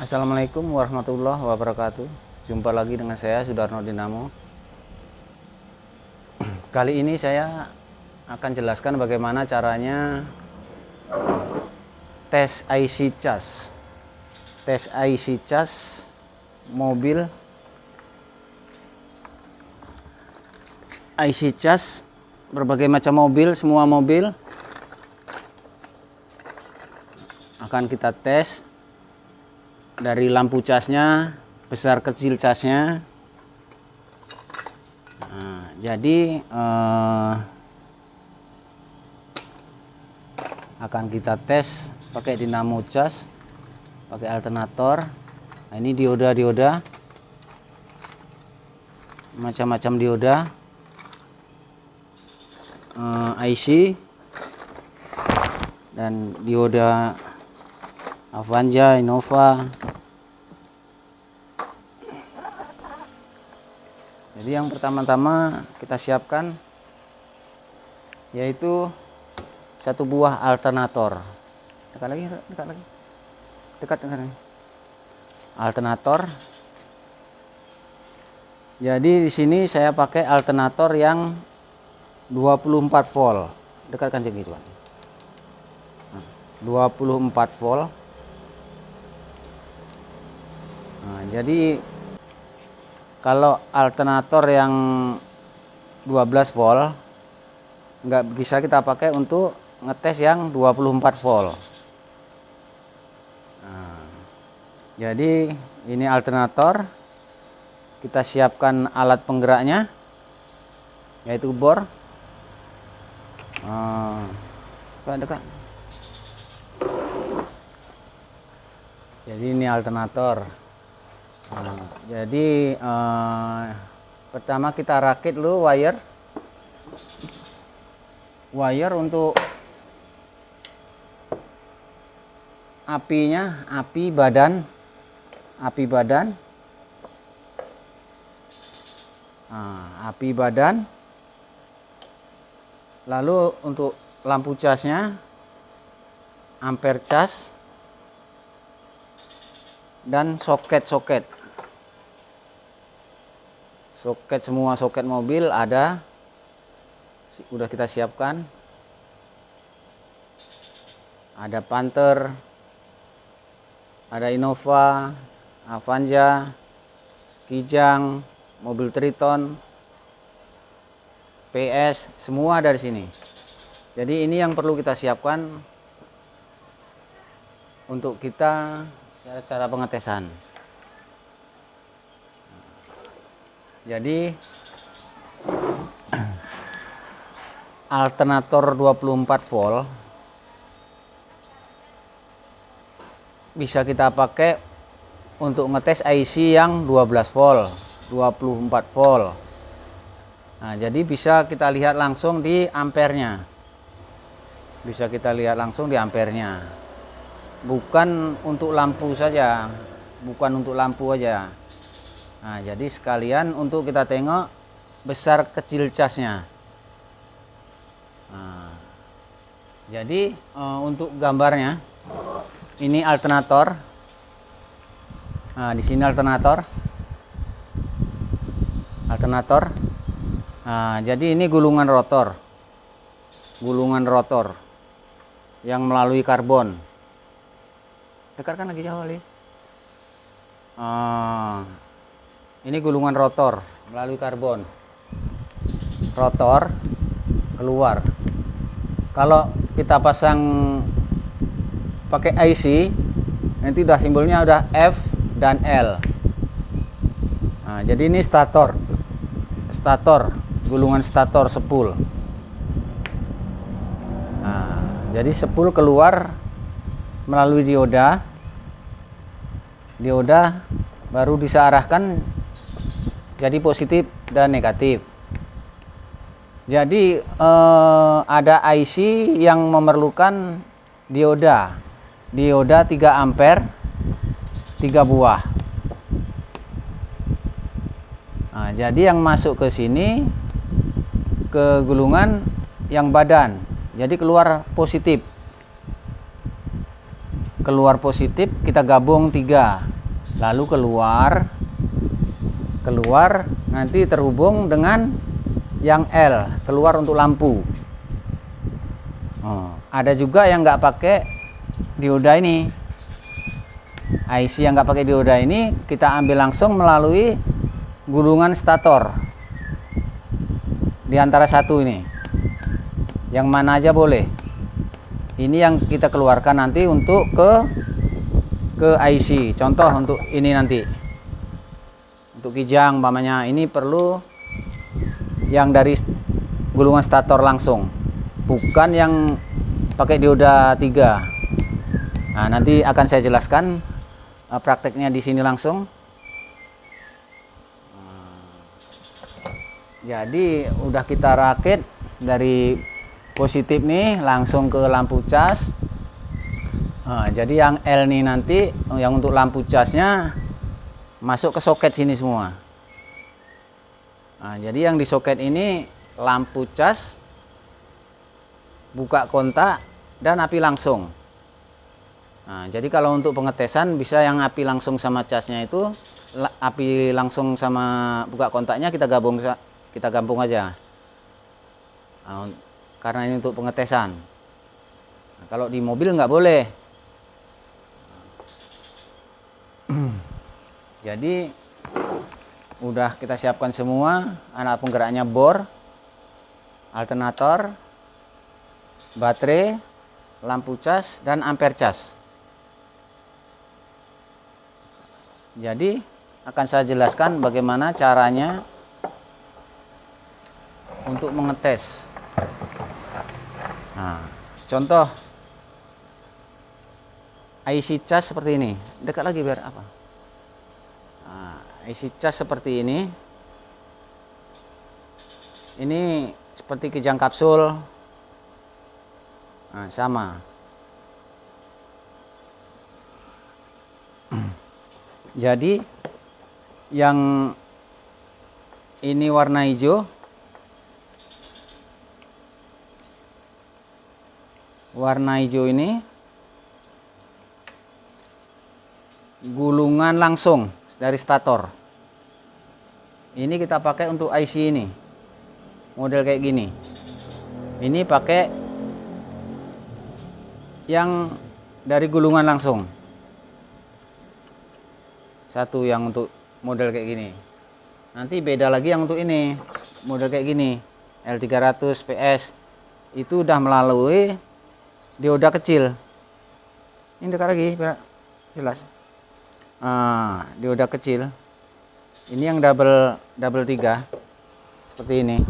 Assalamualaikum warahmatullahi wabarakatuh. Jumpa lagi dengan saya Sudarno Dinamo. Kali ini saya akan jelaskan bagaimana caranya tes IC cas. Tes IC cas mobil. IC cas berbagai macam mobil, semua mobil akan kita tes. Dari lampu casnya, besar kecil casnya. Nah, jadi akan kita tes pakai dinamo cas, pakai alternator. Nah, ini dioda, macam-macam dioda, IC dan dioda Avanza, Innova. Jadi yang pertama-tama kita siapkan yaitu satu buah alternator. Dekat lagi. Dekat. Alternator. Jadi di sini saya pakai alternator yang 24 volt. Dekatkan segi Tuan. 24 volt. Nah, jadi kalau alternator yang 12 volt nggak bisa kita pakai untuk ngetes yang 24 volt. Nah, jadi ini alternator, kita siapkan alat penggeraknya yaitu bor. Dekat. Jadi ini alternator. Nah, jadi pertama kita rakit dulu wire untuk api badan. Nah, api badan. Lalu untuk lampu casnya, ampere cas, dan soket. Semua soket mobil ada, udah kita siapkan. Ada Panther, ada Innova, Avanza, Kijang, mobil Triton, PS, semua dari sini. Jadi ini yang perlu kita siapkan untuk kita cara pengetesan. Jadi alternator 24 volt bisa kita pakai untuk ngetes IC yang 12 volt, 24 volt. Nah, jadi bisa kita lihat langsung di ampernya. Bukan untuk lampu saja, aja. Nah, jadi sekalian untuk kita tengok besar kecil casnya. Nah, jadi untuk gambarnya ini alternator. Nah, di sini alternator. Nah, jadi ini gulungan rotor yang melalui karbon. Dekatkan lagi jauh kali. Ini gulungan rotor melalui karbon. Rotor keluar. Kalau kita pasang pakai IC, nanti udah simbolnya udah F dan L. Nah, jadi ini stator, gulungan stator sepul. Nah, jadi sepul keluar melalui dioda baru bisa arahkan jadi positif dan negatif. Jadi ada IC yang memerlukan dioda 3 ampere 3 buah. Nah, jadi yang masuk ke sini ke gulungan yang badan, jadi keluar positif. keluar positif kita gabung 3, lalu keluar nanti terhubung dengan yang L, keluar untuk lampu. Ada juga yang nggak pakai dioda ini, IC yang nggak pakai dioda ini kita ambil langsung melalui gulungan stator di antara satu ini, yang mana aja boleh. Ini yang kita keluarkan nanti untuk ke IC. Contoh untuk ini nanti untuk kijang umpamanya ini perlu yang dari gulungan stator langsung, bukan yang pakai dioda 3. Nah, nanti akan saya jelaskan prakteknya di sini langsung. Jadi udah kita rakit dari positif nih langsung ke lampu cas. Jadi yang L nih nanti yang untuk lampu casnya masuk ke soket sini semua. Jadi yang di soket ini lampu cas, buka kontak, dan api langsung. Jadi kalau untuk pengetesan bisa yang api langsung sama casnya itu, api langsung sama buka kontaknya kita gabung aja. Karena ini untuk pengetesan. Kalau di mobil nggak boleh. Jadi udah kita siapkan semua, alat penggeraknya bor, alternator, baterai, lampu cas, dan ampere cas. Jadi akan saya jelaskan bagaimana caranya untuk mengetes. Contoh IC cas seperti ini. Dekat lagi biar apa? IC cas seperti ini. Ini seperti kijang kapsul. Sama. Jadi yang ini warna hijau. Warna hijau ini gulungan langsung dari stator. Ini kita pakai untuk IC ini, model kayak gini. Ini pakai yang dari gulungan langsung. Satu yang untuk model kayak gini. Nanti beda lagi yang untuk ini, model kayak gini, L300 PS. Itu udah melalui dioda kecil. Ini dekat lagi biar jelas. Dioda kecil. Ini yang double 3 seperti ini.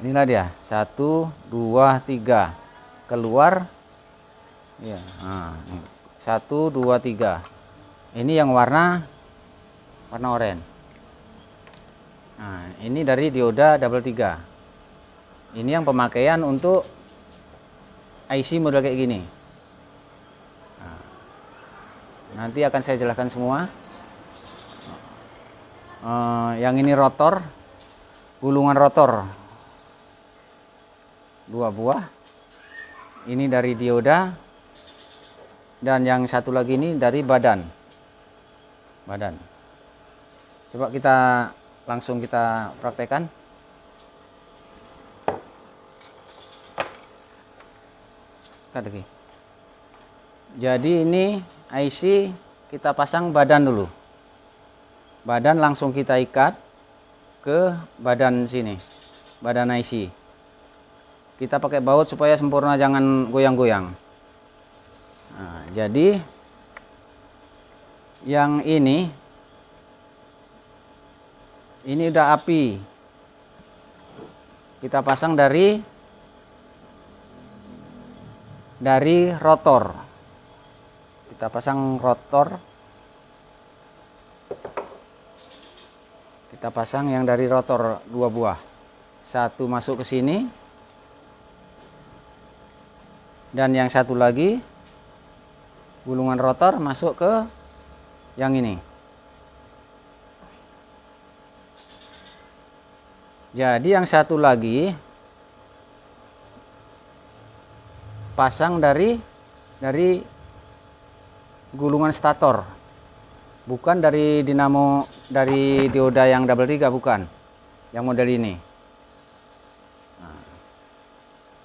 Inilah dia, 1 2 3 keluar ya. 1 2 3. Ini yang warna oranye. Ini dari dioda double 3. Ini yang pemakaian untuk IC model kayak gini. Nanti akan saya jelaskan semua. Yang ini rotor, gulungan rotor 2 buah. Ini dari dioda, dan yang satu lagi ini dari badan. Coba kita langsung kita praktekkan. Jadi ini IC kita pasang badan dulu. Badan langsung kita ikat ke badan sini, badan IC. Kita pakai baut supaya sempurna, jangan goyang-goyang. Jadi yang ini udah api. Kita pasang dari rotor. Kita pasang rotor. Kita pasang yang dari rotor 2 buah. Satu masuk ke sini. Dan yang satu lagi gulungan rotor masuk ke yang ini. Jadi yang satu lagi pasang dari gulungan stator, bukan dari dinamo, dari dioda yang double 3, bukan yang model ini. Nah,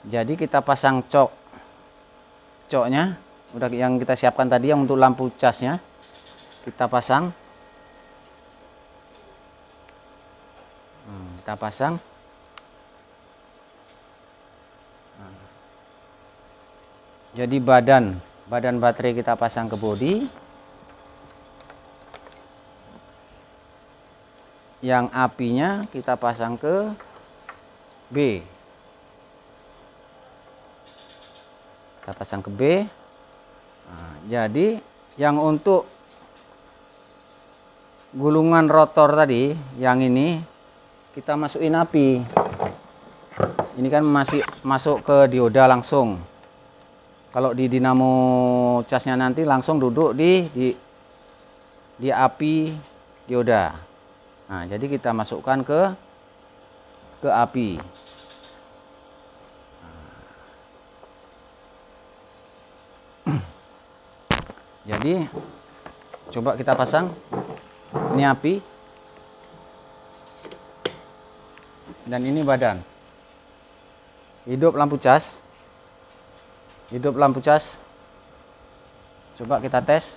jadi kita pasang coknya udah yang kita siapkan tadi, yang untuk lampu casnya kita pasang. Kita pasang. Jadi badan baterai kita pasang ke bodi, yang apinya kita pasang ke B. Kita pasang ke B. Nah, jadi yang untuk gulungan rotor tadi, yang ini kita masukin api. Ini kan masih masuk ke dioda langsung. Kalau di dinamo casnya nanti langsung duduk di api dioda. Nah, jadi kita masukkan ke api. Jadi coba kita pasang. Ini api dan ini badan. Hidup lampu cas. Hidup lampu cas. Coba kita tes.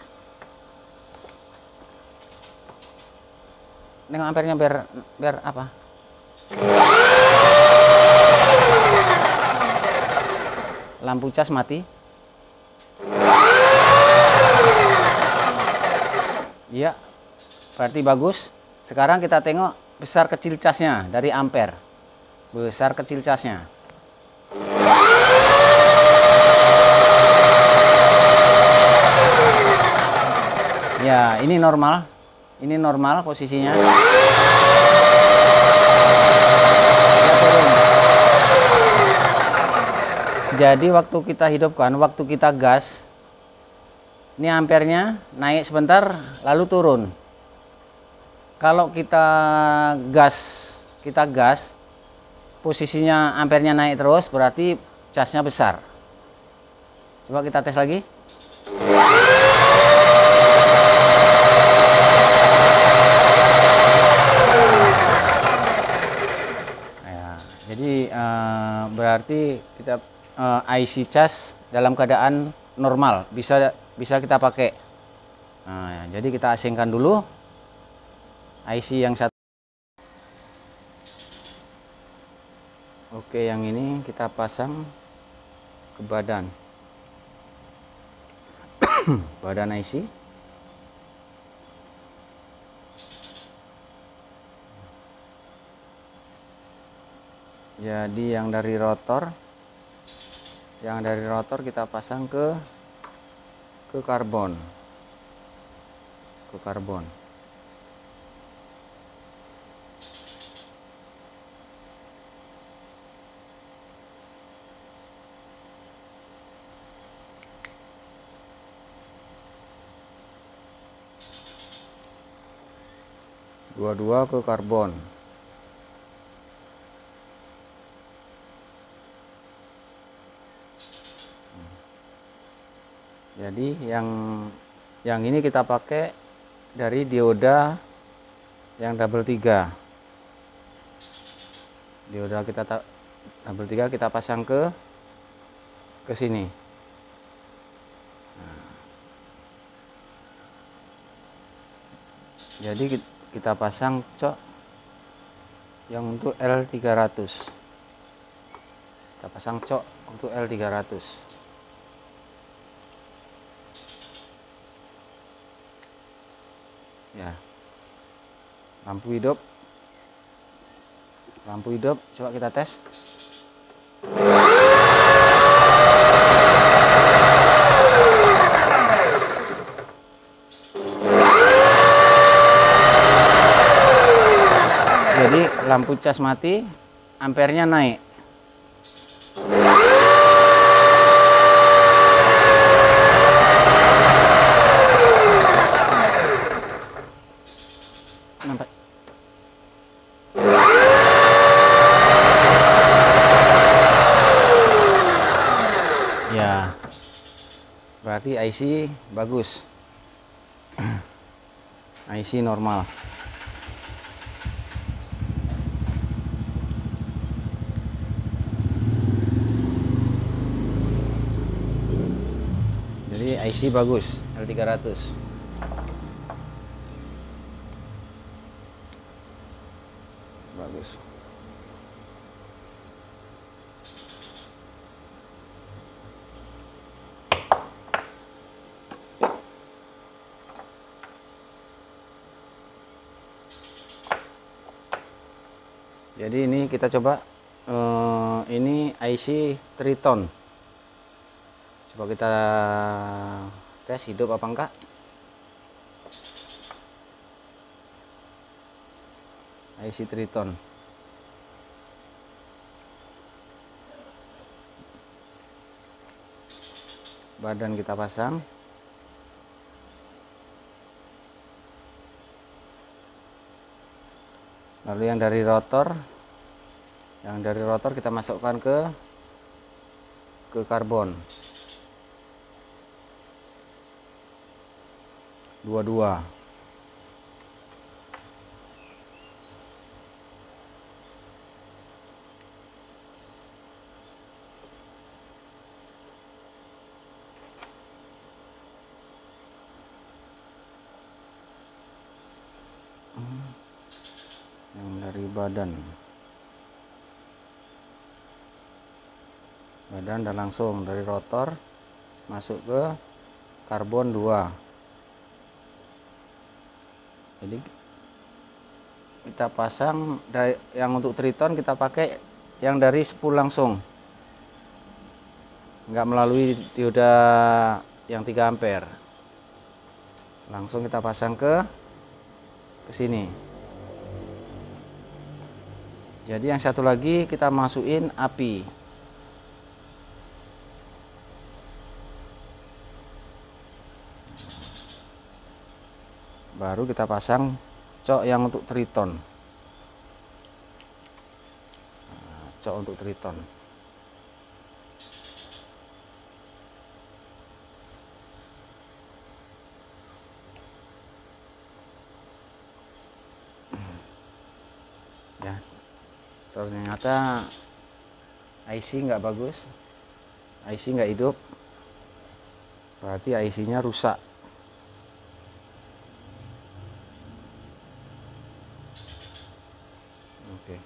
Nengok ampernya biar apa? Lampu cas mati. Iya, berarti bagus. Sekarang kita tengok besar kecil casnya dari ampere. Besar kecil casnya. Ya, ini normal. Ini normal posisinya. Ya, turun. Jadi waktu kita hidupkan, waktu kita gas, ini ampernya naik sebentar lalu turun. Kalau kita gas, posisinya ampernya naik terus, berarti casnya besar. Coba kita tes lagi. Jadi berarti kita IC cas dalam keadaan normal, bisa kita pakai. Nah, jadi kita asingkan dulu IC yang satu. Oke, yang ini kita pasang ke badan badan IC. Jadi yang dari rotor kita pasang ke karbon. Dua-dua ke karbon. Jadi yang ini kita pakai dari dioda yang double 3. Dioda kita double 3 kita pasang ke sini. Nah, jadi kita pasang cok yang untuk L300. Kita pasang cok untuk L300. Ya, lampu hidup, coba kita tes. Jadi lampu cas mati, ampernya naik. Nampak. Ya, Ya, berarti IC bagus. IC normal. Jadi IC bagus, L300. Bagus. Jadi ini kita coba, ini IC Triton. Coba kita tes hidup apa enggak. IC Triton. Badan kita pasang. Lalu yang dari rotor kita masukkan ke karbon. Dua-dua. Yang dari badan dan langsung dari rotor masuk ke karbon 2. Jadi kita pasang dari yang untuk Triton, kita pakai yang dari spool langsung, nggak melalui dioda yang 3 ampere. Langsung kita pasang ke sini. Jadi yang satu lagi kita masukin api. Baru kita pasang cok yang untuk Triton. Cok untuk Triton. Ya, ternyata IC nggak bagus, IC nggak hidup, berarti IC-nya rusak. Oke.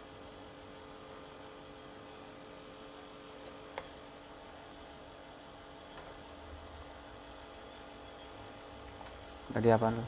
Tadi apa lo?